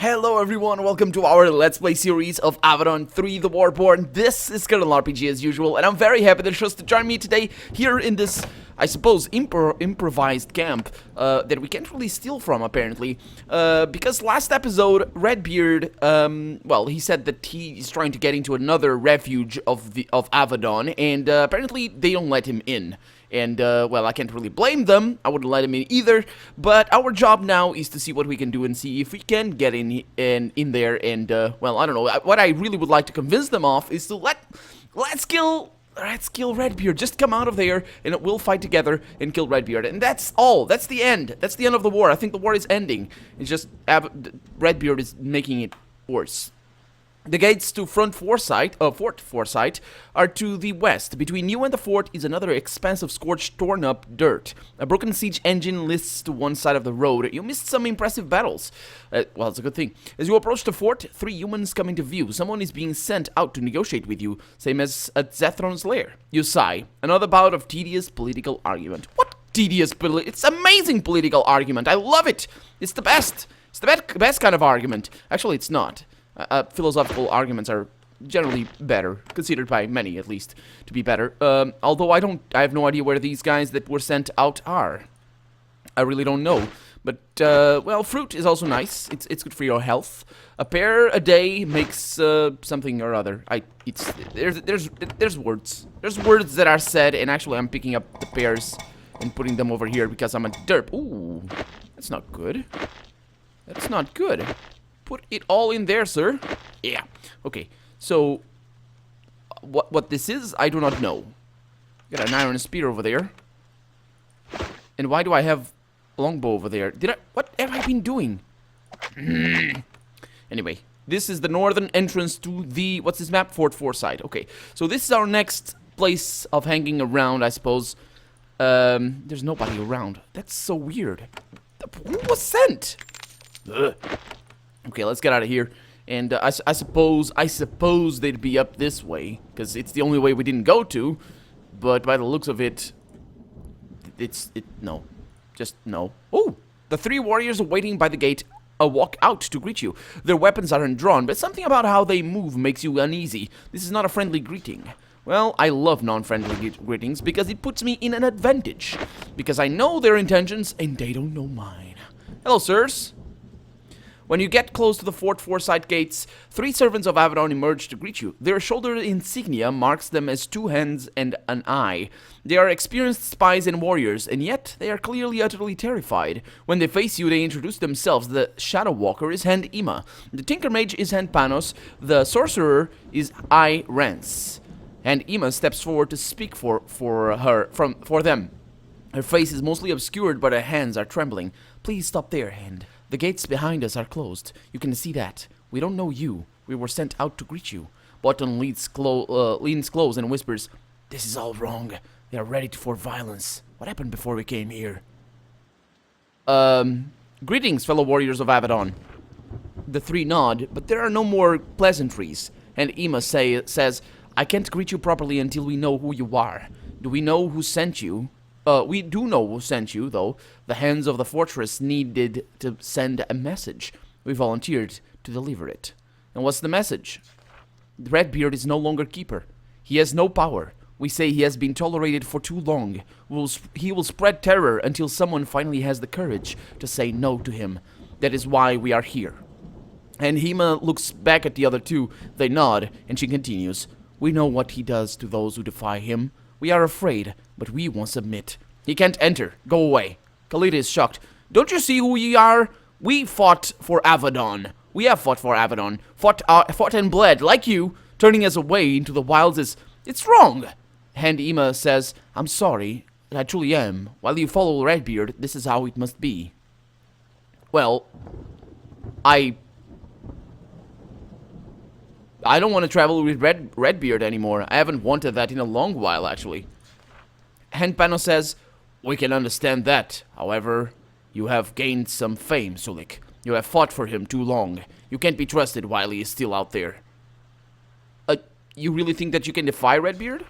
Hello everyone, welcome to our Let's Play series of Avadon 3 The Warborn. This is Kernel RPG as usual, and I'm very happy that you chose to join me today here in this, I suppose, improvised camp that we can't really steal from, apparently. Because last episode, Redbeard, well, he said that he's trying to get into another refuge of Avadon, and apparently they don't let him in. And, well, I can't really blame them. I wouldn't let him in either. But our job now is to see what we can do and see if we can get in there. And, well, I don't know. What I really would like to convince them of is to let's kill Redbeard. Just come out of there and we'll fight together and kill Redbeard. And that's all. That's the end. That's the end of the war. I think the war is ending. It's just Redbeard is making it worse. The gates to Fort Forsyth are to the west. Between you and the fort is another expanse of scorched, torn-up dirt. A broken siege engine lists to one side of the road. You missed some impressive battles. Well, it's a good thing. As you approach the fort, 3 humans come into view. Someone is being sent out to negotiate with you, same as at Zethron's lair. You sigh. Another bout of tedious political argument. What tedious It's amazing political argument. I love it. It's the best. It's the best kind of argument. Actually, it's not. Philosophical arguments are generally better, considered by many at least to be better. Although I have no idea where these guys that were sent out are. I really don't know. But well, fruit is also nice. It's good for your health. A pear a day makes something or other. There's words. There's words that are said, and actually I'm picking up the pears and putting them over here because I'm a derp. Ooh, that's not good. That's not good. Put it all in there, sir. Yeah. Okay. So, what this is, I do not know. Got an iron spear over there. And why do I have a longbow over there? What have I been doing? Anyway, this is the northern entrance to the, what's this map? Fort Forsyth. Okay. So this is our next place of hanging around, I suppose. There's nobody around. That's so weird. Who was sent? Ugh. Okay, let's get out of here. And I suppose they'd be up this way, because it's the only way we didn't go to. But by the looks of it, no, just no. Oh, the 3 warriors waiting by the gate walk out to greet you. Their weapons are undrawn, but something about how they move makes you uneasy. This is not a friendly greeting. Well, I love non-friendly greetings because it puts me in an advantage. Because I know their intentions and they don't know mine. Hello, sirs. When you get close to the Fort Forsyth gates, 3 servants of Avadon emerge to greet you. Their shoulder insignia marks them as 2 hands and an eye. They are experienced spies and warriors, and yet they are clearly utterly terrified. When they face you, they introduce themselves. The Shadow Walker is Hand Ima. The Tinker Mage is Hand Panos. The Sorcerer is Eye Rance. Hand Ima steps forward to speak for them. Her face is mostly obscured, but her hands are trembling. Please stop there, Hand. The gates behind us are closed. You can see that. We don't know you. We were sent out to greet you. Bottom leans close and whispers, "This is all wrong. They are ready for violence. What happened before we came here?" Greetings, fellow warriors of Avadon. The 3 nod, but there are no more pleasantries. And Ima says, "I can't greet you properly until we know who you are. Do we know who sent you?" We do know who sent you, though. The hands of the fortress needed to send a message. We volunteered to deliver it. And what's the message? Redbeard is no longer keeper. He has no power. We say he has been tolerated for too long. He will spread terror until someone finally has the courage to say no to him. That is why we are here. And Hima looks back at the other 2. They nod, and she continues. We know what he does to those who defy him. We are afraid, but we won't submit. He can't enter. Go away. Khalida is shocked. Don't you see who we are? We fought for Avadon. We have fought for Avadon. Fought and bled, like you. Turning us away into the wilds is... It's wrong. Hand Ima says, I'm sorry. I truly am. While you follow Redbeard, this is how it must be. Well, I don't want to travel with Redbeard anymore. I haven't wanted that in a long while, actually. Handpano says, we can understand that. However, you have gained some fame, Sulik. You have fought for him too long. You can't be trusted while he is still out there. You really think that you can defy Redbeard?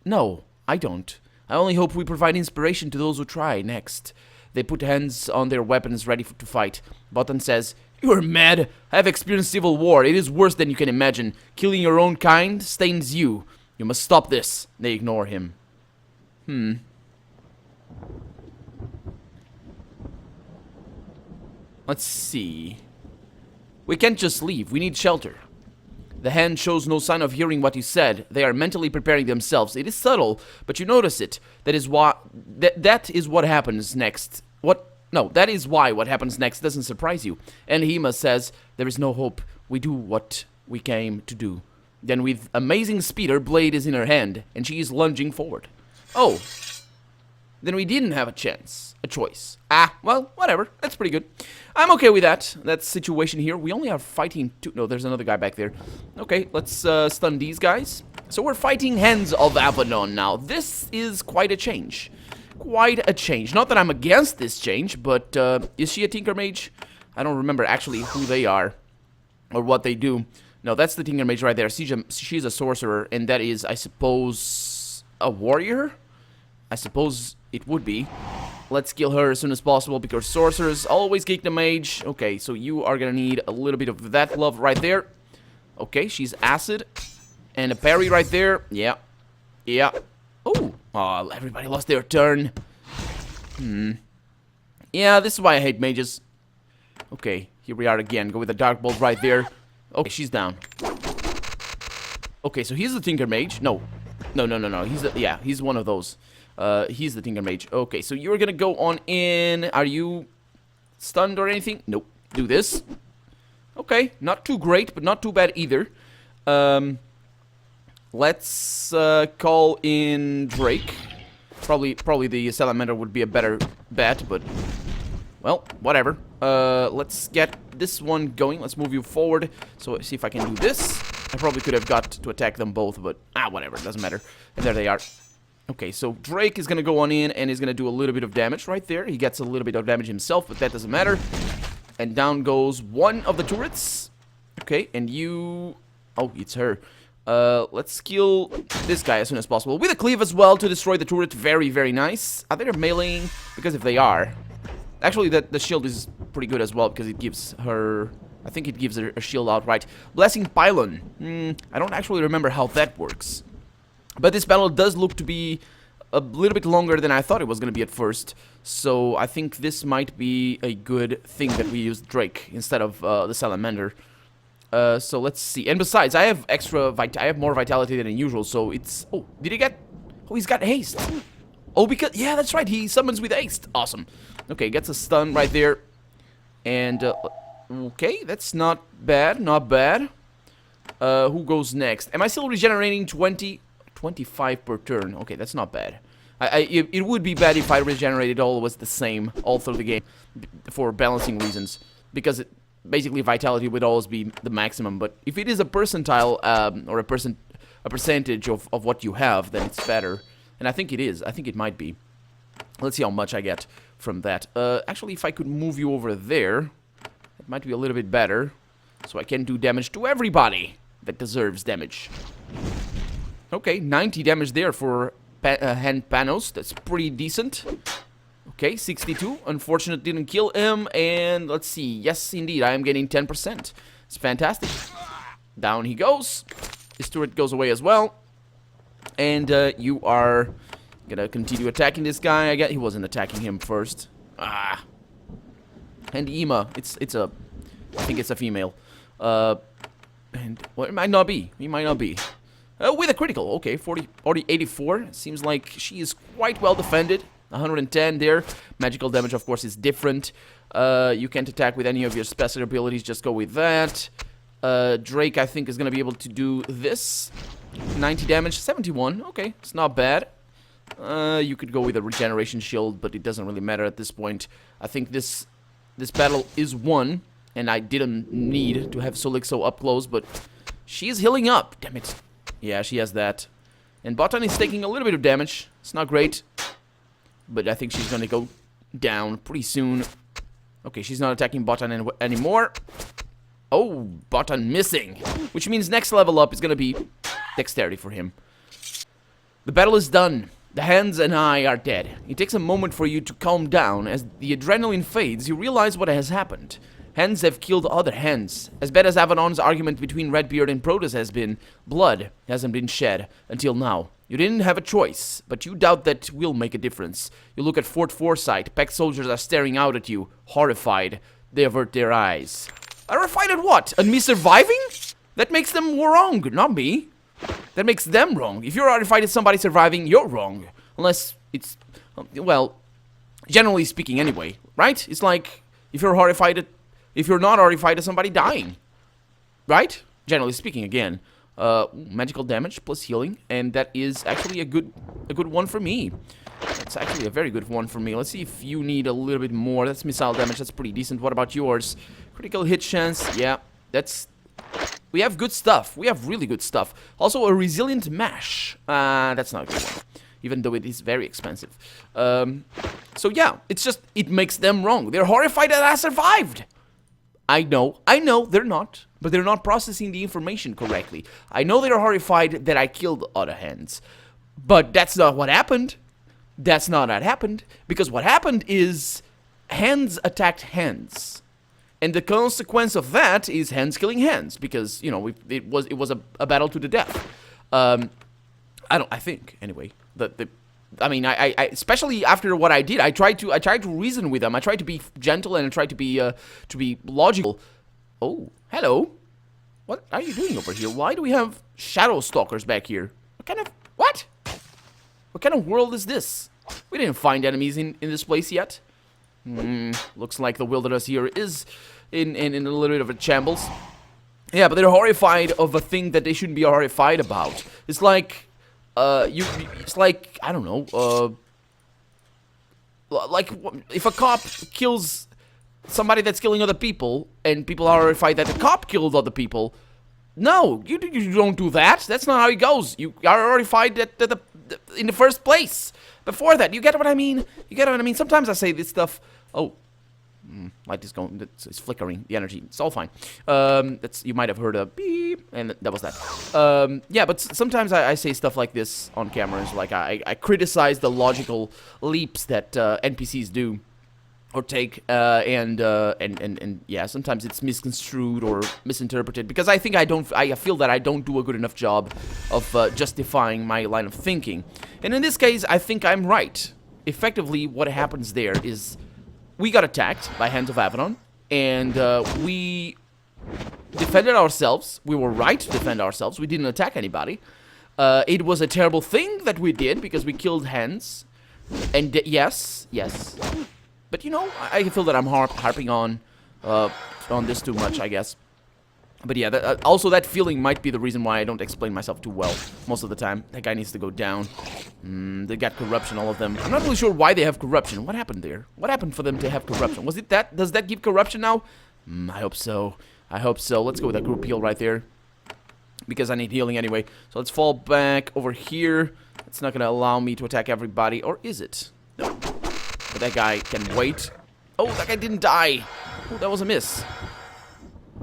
No, I don't. I only hope we provide inspiration to those who try next. They put hands on their weapons ready to fight. Botan says, You're mad. I have experienced civil war. It is worse than you can imagine. Killing your own kind stains you. You must stop this. They ignore him. Let's see. We can't just leave. We need shelter. The hand shows no sign of hearing what you said. They are mentally preparing themselves. It is subtle, but you notice it. That is why. That is what happens next. No, that is why what happens next doesn't surprise you. And Hema says, there is no hope. We do what we came to do. Then with amazing speed, her blade is in her hand, and she is lunging forward. Oh. Then we didn't have a choice. Well, whatever. That's pretty good. I'm okay with that. That situation here. We only are fighting two. No, there's another guy back there. Okay, let's stun these guys. So we're fighting Hands of Avadon now. This is quite a change. Quite a change. Not that I'm against this change, but is she a Tinker Mage? I don't remember actually who they are or what they do. No, that's the Tinker Mage right there. She's a sorcerer, and that is, I suppose, a warrior? I suppose it would be. Let's kill her as soon as possible, because sorcerers always kick the mage. Okay, so you are gonna need a little bit of that love right there. Okay, she's acid. And a parry right there. Yeah. Yeah. Oh, everybody lost their turn. Yeah, this is why I hate mages. Okay, here we are again. Go with the Dark Bolt right there. Okay, she's down. Okay, so he's the Tinker Mage. No. He's one of those. He's the Tinker Mage. Okay, so you're gonna go on in. Are you stunned or anything? Nope. Do this. Okay, not too great, but not too bad either. Let's call in Drake. Probably the Salamander would be a better bet, but well, whatever. Let's get this one going. Let's move you forward. So see if I can do this. I probably could have got to attack them both, but whatever. It doesn't matter. And there they are. Okay, so Drake is gonna go on in and is gonna do a little bit of damage right there. He gets a little bit of damage himself, but that doesn't matter. And down goes one of the turrets. Okay, and you... Oh, it's her. Let's kill this guy as soon as possible. With a cleave as well to destroy the turret. Very, very nice. Are they meleeing? Because if they are... Actually, the shield is pretty good as well, because it gives her... I think it gives her a shield outright. Blessing Pylon. I don't actually remember how that works. But this battle does look to be a little bit longer than I thought it was going to be at first. So I think this might be a good thing that we use Drake instead of the Salamander. So let's see. And besides, I have more vitality than usual, so it's... Oh, did he get... Oh, he's got haste. Oh, because... Yeah, that's right. He summons with haste. Awesome. Okay, gets a stun right there. And... okay, that's not bad. Not bad. Who goes next? Am I still regenerating 25 per turn? Okay, that's not bad. It would be bad if I regenerated always the same all through the game for balancing reasons, because basically vitality would always be the maximum. But if it is a percentile or a percentage of what you have, then it's better. And I think it is. I think it might be. Let's see how much I get from that. Actually, if I could move you over there, it might be a little bit better, so I can do damage to everybody that deserves damage. Okay, 90 damage there for Hand Panos. That's pretty decent. Okay, 62. Unfortunate didn't kill him. And let's see. Yes, indeed, I am getting 10%. It's fantastic. Down he goes. His turret goes away as well. And you are gonna continue attacking this guy. I guess he wasn't attacking him first. And Ema. I think it's a female. And well, it might not be. He might not be. With a critical, okay, 84. Seems like she is quite well defended. 110 there. Magical damage, of course, is different. You can't attack with any of your special abilities, just go with that. Drake, I think, is going to be able to do this. 90 damage, 71, okay, it's not bad. You could go with a regeneration shield, but it doesn't really matter at this point. I think this battle is won, and I didn't need to have Solixo up close, but she's healing up, damn it. Yeah, she has that. And Botan is taking a little bit of damage. It's not great. But I think she's going to go down pretty soon. Okay, she's not attacking Botan anymore. Oh, Botan missing. Which means next level up is going to be dexterity for him. The battle is done. The hands and I are dead. It takes a moment for you to calm down. As the adrenaline fades, you realize what has happened. Hens have killed other hens. As bad as Avadon's argument between Redbeard and Protoss has been, blood hasn't been shed until now. You didn't have a choice, but you doubt that will make a difference. You look at Fort Foresight. Pack soldiers are staring out at you, horrified. They avert their eyes. Horrified at what? At me surviving? That makes them wrong, not me. That makes them wrong. If you're horrified at somebody surviving, you're wrong. Unless it's, well, generally speaking anyway, right? It's like, if you're not horrified at somebody dying, right? Generally speaking, again. Magical damage plus healing, and that is actually a good one for me. That's actually a very good one for me. Let's see if you need a little bit more. That's missile damage. That's pretty decent. What about yours? Critical hit chance. Yeah, that's... We have good stuff. We have really good stuff. Also, a resilient mash. That's not a good one, even though it is very expensive. So yeah, it's just, it makes them wrong. They're horrified that I survived. I know, they're not. But they're not processing the information correctly. I know they're horrified that I killed other hens. But that's not what happened. That's not what happened. Because what happened is hens attacked hens. And the consequence of that is hens killing hens. Because, you know, it was a battle to the death. I think, anyway. I mean, I especially after what I did, I tried to reason with them. I tried to be gentle and I tried to be logical. Oh, hello. What are you doing over here? Why do we have shadow stalkers back here? What kind of world is this? We didn't find enemies in this place yet. Looks like the wilderness here is in a little bit of a shambles. Yeah, but they're horrified of a thing that they shouldn't be horrified about. It's like, it's like, I don't know, like if a cop kills somebody that's killing other people, and people are horrified that the cop killed other people. No, you don't do that. That's not how it goes. You are horrified that in the first place. Before that, you get what I mean? You get what I mean? Sometimes I say this stuff. Oh, light is going. It's flickering. The energy. It's all fine. You might have heard a beep, and that was that. Yeah, but sometimes I say stuff like this on cameras. Like I criticize the logical leaps that NPCs do. Or take, and yeah, sometimes it's misconstrued or misinterpreted, because I feel that I don't do a good enough job of justifying my line of thinking. And in this case, I think I'm right. Effectively, what happens there is, we got attacked by Hands of Avadon, and we defended ourselves. We were right to defend ourselves. We didn't attack anybody. It was a terrible thing that we did, because we killed hens. And yes. But, you know, I feel that I'm harping on this too much, I guess. But yeah, also that feeling might be the reason why I don't explain myself too well most of the time. That guy needs to go down. They got corruption, all of them. I'm not really sure why they have corruption. What happened there? What happened for them to have corruption? Was it that? Does that give corruption now? I hope so. I hope so. Let's go with that group heal right there, because I need healing anyway. So let's fall back over here. It's not going to allow me to attack everybody. Or is it? No. But that guy can wait. Oh, that guy didn't die. Oh, that was a miss.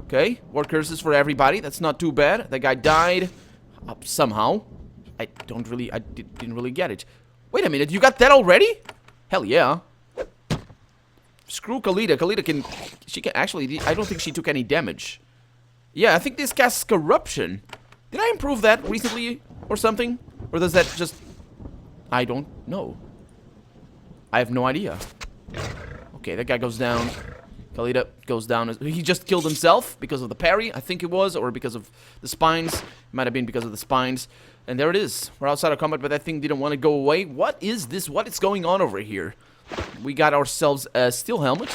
Okay, war curses for everybody. That's not too bad. That guy died somehow. I didn't really get it. Wait a minute, you got that already? Hell yeah. Screw Khalida. She can actually, I don't think she took any damage. Yeah, I think this casts corruption. Did I improve that recently or something? Or does that just... I don't know. I have no idea. Okay, that guy goes down. Khalida goes down. He just killed himself because of the parry, I think it was, or because of the spines. It might have been because of the spines. And there it is. We're outside of combat, but that thing didn't want to go away. What is this? What is going on over here? We got ourselves a steel helmet.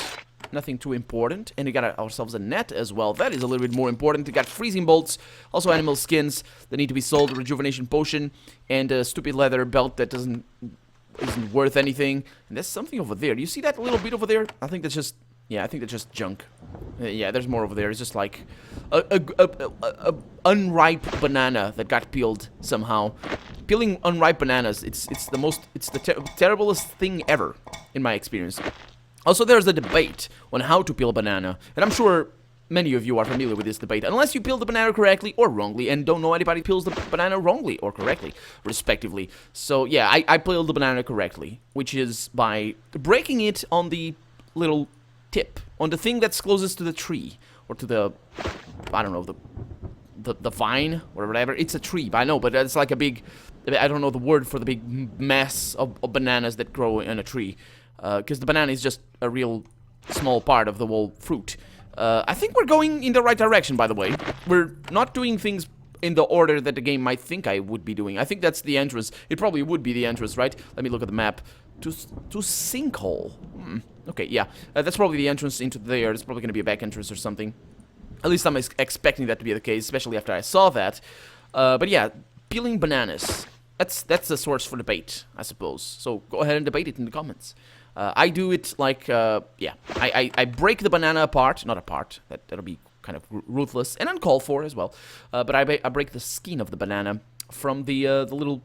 Nothing too important. And we got ourselves a net as well. That is a little bit more important. We got freezing bolts. Also animal skins that need to be sold. A rejuvenation potion. And a stupid leather belt that isn't worth anything. And there's something over there. Do you see that little bit over there? I think that's just... Yeah, I think that's just junk. Yeah, there's more over there. It's just like a unripe banana that got peeled somehow. Peeling unripe bananas, it's the terriblest thing ever in my experience. Also, there's a debate on how to peel a banana, and I'm sure many of you are familiar with this debate, unless you peel the banana correctly or wrongly, and don't know anybody peels the banana wrongly or correctly, respectively. So yeah, I peeled the banana correctly, which is by breaking it on the little tip, on the thing that's closest to the tree, or to the, I don't know, the vine, or whatever. It's a tree, I know, but it's like a big, I don't know the word for the big mass of bananas that grow in a tree. Because the banana is just a real small part of the whole fruit. I think we're going in the right direction, by the way. We're not doing things in the order that the game might think I would be doing. I think that's the entrance. It probably would be the entrance, right? Let me look at the map. To sinkhole. Okay, yeah. That's probably the entrance into there. It's probably going to be a back entrance or something. At least I'm expecting that to be the case, especially after I saw that. But yeah, peeling bananas. That's the source for debate, I suppose. So go ahead and debate it in the comments. I do it like, yeah. I break the banana apart. Not apart. That'll be kind of ruthless and uncalled for as well. But I break the skin of the banana from the little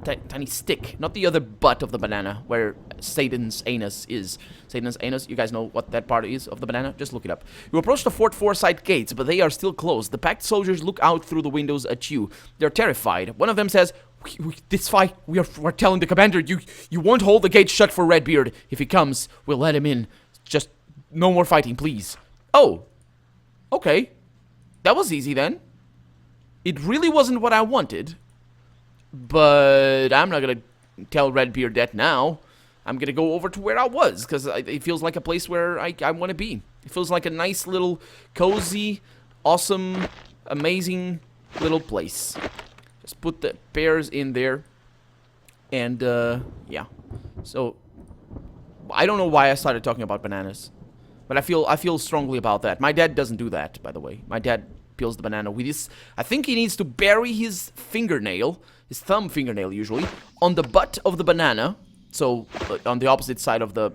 tiny stick, not the other butt of the banana where Satan's anus is. Satan's anus, you guys know what that part is of the banana? Just look it up. You approach the Fort Forsyth gates, but they are still closed. The packed soldiers look out through the windows at you. They're terrified. One of them says, this fight, we're telling the commander, you won't hold the gate shut for Redbeard. If he comes, we'll let him in. Just no more fighting, please. Oh, okay. That was easy then. It really wasn't what I wanted. But I'm not going to tell Redbeard that now. I'm going to go over to where I was, because it feels like a place where I want to be. It feels like a nice little cozy, awesome, amazing little place. Just put the pears in there. And, yeah. So, I don't know why I started talking about bananas. But I feel strongly about that. My dad doesn't do that, by the way. My dad peels the banana with his... I think he needs to bury his fingernail, his thumb fingernail usually, on the butt of the banana. So, on the opposite side of the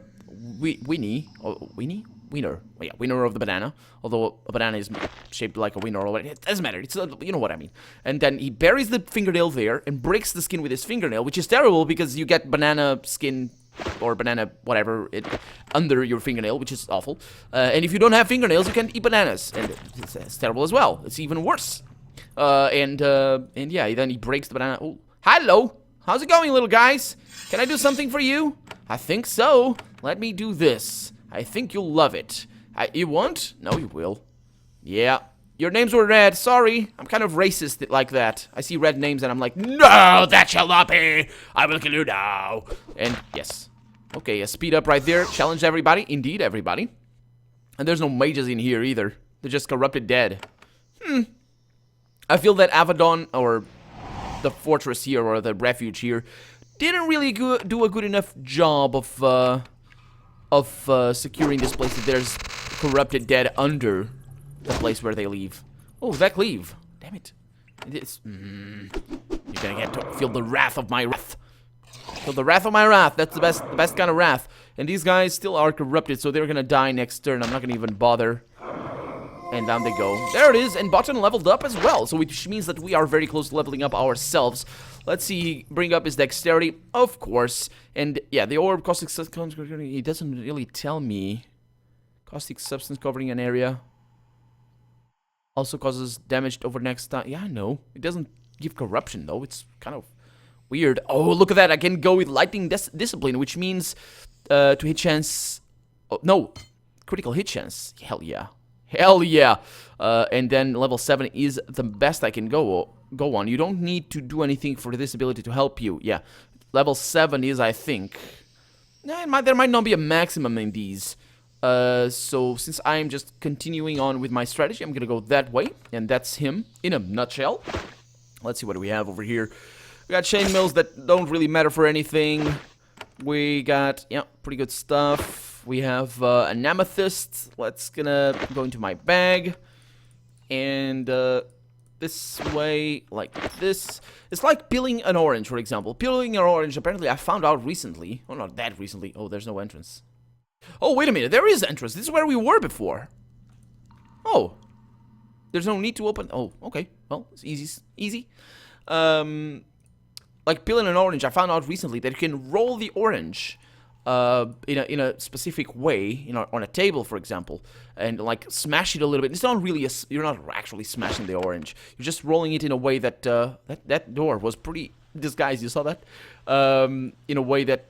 wiener. Oh, yeah, wiener of the banana. Although a banana is shaped like a wiener already. It doesn't matter. It's you know what I mean. And then he buries the fingernail there and breaks the skin with his fingernail, which is terrible because you get banana skin or banana whatever under your fingernail, which is awful. And if you don't have fingernails, you can't eat bananas, and it's terrible as well. It's even worse. And yeah, then he breaks the banana. Oh, hello. How's it going, little guys? Can I do something for you? I think so. Let me do this. I think you'll love it. You won't? No, you will. Yeah. Your names were red. Sorry. I'm kind of racist like that. I see red names and I'm like, no, that shall not be. I will kill you now. And yes. Okay, a speed up right there. Challenge everybody. Indeed, everybody. And there's no mages in here either. They're just corrupted dead. I feel that Avadon, or the fortress here, or the refuge here, didn't really do a good enough job of securing this place. That there's corrupted dead under the place where they leave. Oh, that cleave. Damn it. It's... You're gonna get to feel the wrath of my wrath. Feel the wrath of my wrath. That's the best kind of wrath. And these guys still are corrupted, so they're gonna die next turn. I'm not gonna even bother. And down they go. There it is, and Button leveled up as well, so which means that we are very close to leveling up ourselves. Let's see, bring up his dexterity, of course. And yeah, the orb caustic substance, he doesn't really tell me. Caustic substance covering an area. Also causes damage over next time. Yeah, I know. It doesn't give corruption, though. It's kind of weird. Oh, look at that. I can go with lightning discipline, which means to hit chance... Oh, no. Critical hit chance. Hell yeah. Hell yeah. And then level 7 is the best I can go on. You don't need to do anything for this ability to help you. Yeah. Level 7 is, I think... there might not be a maximum in these. So since I'm just continuing on with my strategy, I'm gonna go that way, and that's him in a nutshell. Let's see what we have over here. We got chainmails that don't really matter for anything. We got, yeah, pretty good stuff. We have an amethyst. Let's gonna go into my bag, and this way, like this. It's like peeling an orange, for example. Peeling an orange, apparently I found out recently. Well, not that recently. Oh, there's no entrance. Oh, wait a minute. There is entrance. This is where we were before. Oh. There's no need to open... Oh, okay. Well, it's easy. Easy. Like peeling an orange, I found out recently that you can roll the orange in a specific way, on a table, for example, and like smash it a little bit. It's not really you're not actually smashing the orange. You're just rolling it in a way that that door was pretty disguised. You saw that? In a way that...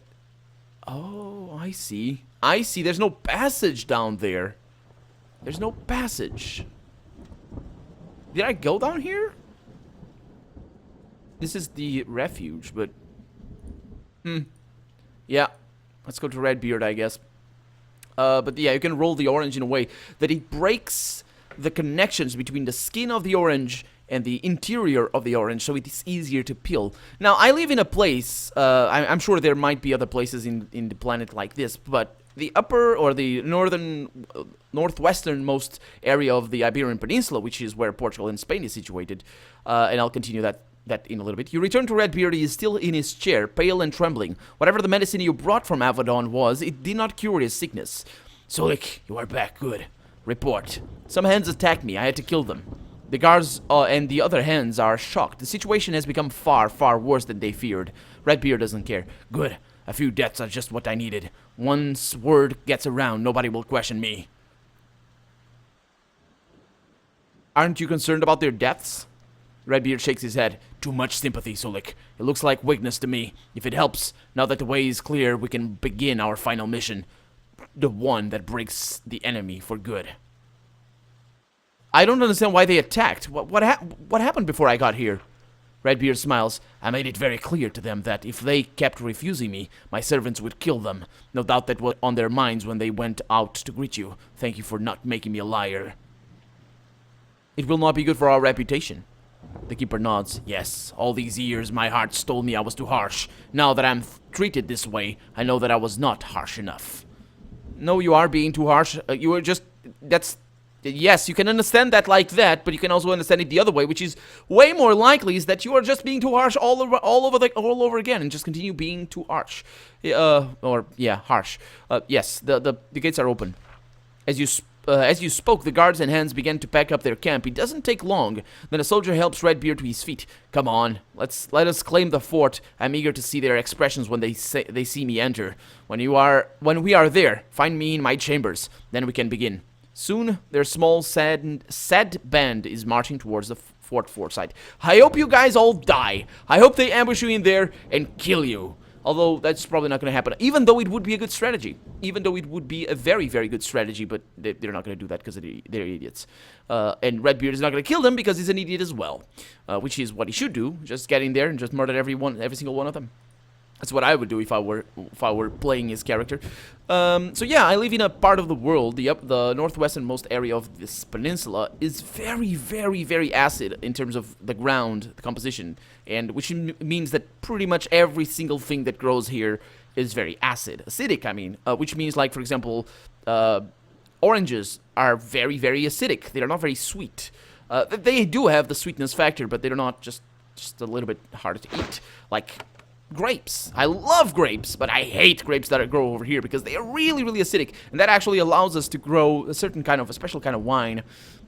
Oh, I see. I see. There's no passage down there. There's no passage. Did I go down here? This is the refuge, but... Yeah. Let's go to Redbeard, I guess. But yeah, you can roll the orange in a way that it breaks the connections between the skin of the orange and the interior of the orange, so it is easier to peel. Now, I live in a place, I'm sure there might be other places in the planet like this, but the upper or the northwesternmost area of the Iberian Peninsula, which is where Portugal and Spain is situated, and I'll continue that in a little bit. You return to Redbeard. He is still in his chair, pale and trembling. Whatever the medicine you brought from Avadon was, it did not cure his sickness. Solik, you are back. Good. Report. Some hands attacked me. I had to kill them. The guards and the other hands are shocked. The situation has become far, far worse than they feared. Redbeard doesn't care. Good. A few deaths are just what I needed. Once word gets around, nobody will question me. Aren't you concerned about their deaths? Redbeard shakes his head. Too much sympathy, Solik. It looks like weakness to me. If it helps, now that the way is clear, we can begin our final mission. The one that breaks the enemy for good. I don't understand why they attacked. What happened before I got here? Redbeard smiles. I made it very clear to them that if they kept refusing me, my servants would kill them. No doubt that was on their minds when they went out to greet you. Thank you for not making me a liar. It will not be good for our reputation. The keeper nods. Yes, all these years my heart told me I was too harsh. Now that I'm treated this way, I know that I was not harsh enough. No, you are being too harsh. You are just... Yes, you can understand that like that, but you can also understand it the other way, which is way more likely is that you are just being too harsh all over again, and just continue being too harsh. Harsh. Yes, the gates are open. As you spoke, the guards and hands began to pack up their camp. It doesn't take long. Then a soldier helps Redbeard to his feet. Come on, let us claim the fort. I'm eager to see their expressions when they see me enter. When we are there, find me in my chambers. Then we can begin. Soon, their small, sad band is marching towards the fort side. I hope you guys all die. I hope they ambush you in there and kill you. Although, that's probably not going to happen. Even though it would be a good strategy. Even though it would be a very, very good strategy. But they're not going to do that because they're idiots. And Redbeard is not going to kill them because he's an idiot as well. Which is what he should do. Just get in there and just murder every single one of them. That's what I would do if I were playing his character. So yeah, I live in a part of the world, the northwesternmost area of this peninsula is very, very, very acid in terms of the ground, the composition, and which means that pretty much every single thing that grows here is very acidic. I mean, which means like for example, oranges are very, very acidic. They are not very sweet. They do have the sweetness factor, but they're not just a little bit harder to eat. Like grapes. I love grapes, but I hate grapes that grow over here because they are really, really acidic, and that actually allows us to grow a special kind of wine.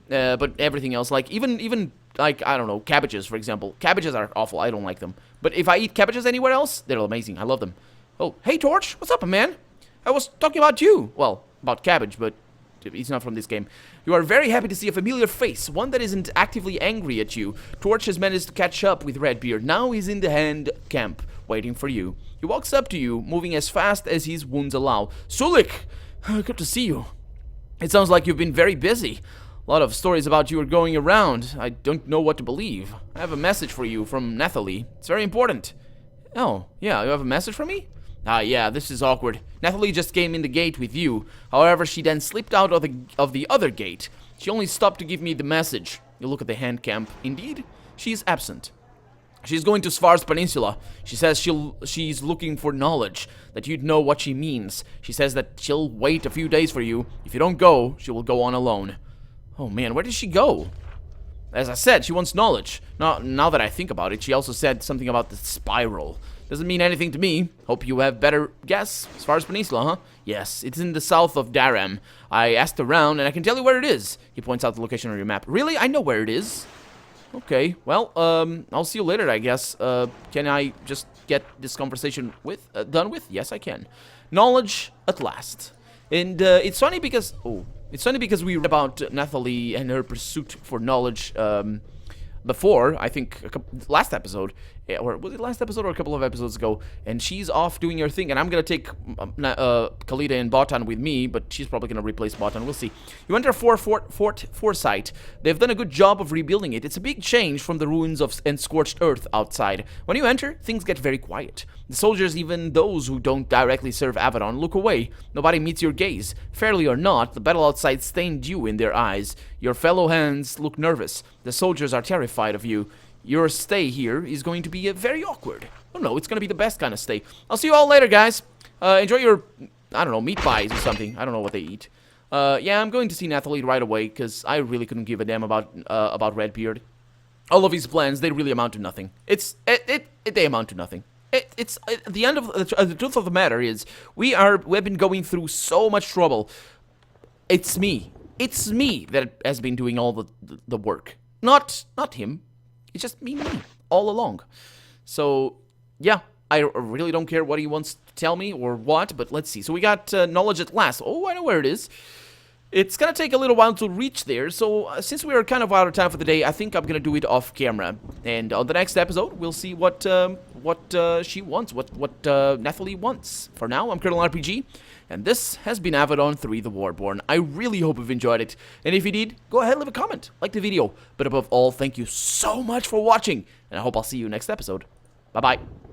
But everything else, like even like I don't know, cabbages, for example. Cabbages are awful. I don't like them. But if I eat cabbages anywhere else, they're amazing. I love them. Oh, hey Torch, what's up, man? I was talking about you. Well, about cabbage, but he's not from this game. You are very happy to see a familiar face, one that isn't actively angry at you. Torch has managed to catch up with Redbeard. Now he's in the hand camp, waiting for you. He walks up to you, moving as fast as his wounds allow. Sulik! Good to see you. It sounds like you've been very busy. A lot of stories about you are going around. I don't know what to believe. I have a message for you from Nathalie. It's very important. Oh, yeah, you have a message for me? Ah, yeah, this is awkward. Nathalie just came in the gate with you. However, she then slipped out of the other gate. She only stopped to give me the message. You look at the hand camp. Indeed, she is absent. She's going to Svar's Peninsula. She says she's looking for knowledge, that you'd know what she means. She says that she'll wait a few days for you. If you don't go, she will go on alone. Oh man, where did she go? As I said, she wants knowledge. Now that I think about it, she also said something about the spiral. Doesn't mean anything to me. Hope you have better guess. Svar's Peninsula, huh? Yes, it's in the south of Daram. I asked around, and I can tell you where it is. He points out the location on your map. Really? I know where it is. Okay, well, I'll see you later, I guess. Can I just get this conversation done with? Yes, I can. Knowledge at last. And it's funny because... Oh, it's funny because we read about Nathalie and her pursuit for knowledge before, I think, last episode. or was it last episode or a couple of episodes ago, and she's off doing her thing, and I'm gonna take Kalita and Botan with me, but she's probably gonna replace Botan, we'll see. You enter Fort Foresight. They've done a good job of rebuilding it. It's a big change from the ruins and scorched earth outside. When you enter, things get very quiet. The soldiers, even those who don't directly serve Avadon, look away. Nobody meets your gaze. Fairly or not, the battle outside stained you in their eyes. Your fellow hands look nervous. The soldiers are terrified of you. Your stay here is going to be very awkward. Oh no, it's going to be the best kind of stay. I'll see you all later, guys. Enjoy your, I don't know, meat pies or something. I don't know what they eat. Yeah, I'm going to see Nathalie right away, because I really couldn't give a damn about Redbeard. All of his plans, they really amount to nothing. They amount to nothing. It's the end of the truth of the matter is we've been going through so much trouble. It's me that has been doing all the work, not him. It's just me all along. So yeah, I really don't care what he wants to tell me or what, but let's see. So we got knowledge at last. Oh, I know where it is. It's gonna take a little while to reach there, so since we are kind of out of time for the day, I think I'm gonna do it off camera. And on the next episode, we'll see what she wants, what Nathalie wants. For now, I'm Colonel RPG, and this has been Avadon 3 the Warborn. I really hope you've enjoyed it, and if you did, go ahead and leave a comment, like the video. But above all, thank you so much for watching, and I hope I'll see you next episode. Bye-bye.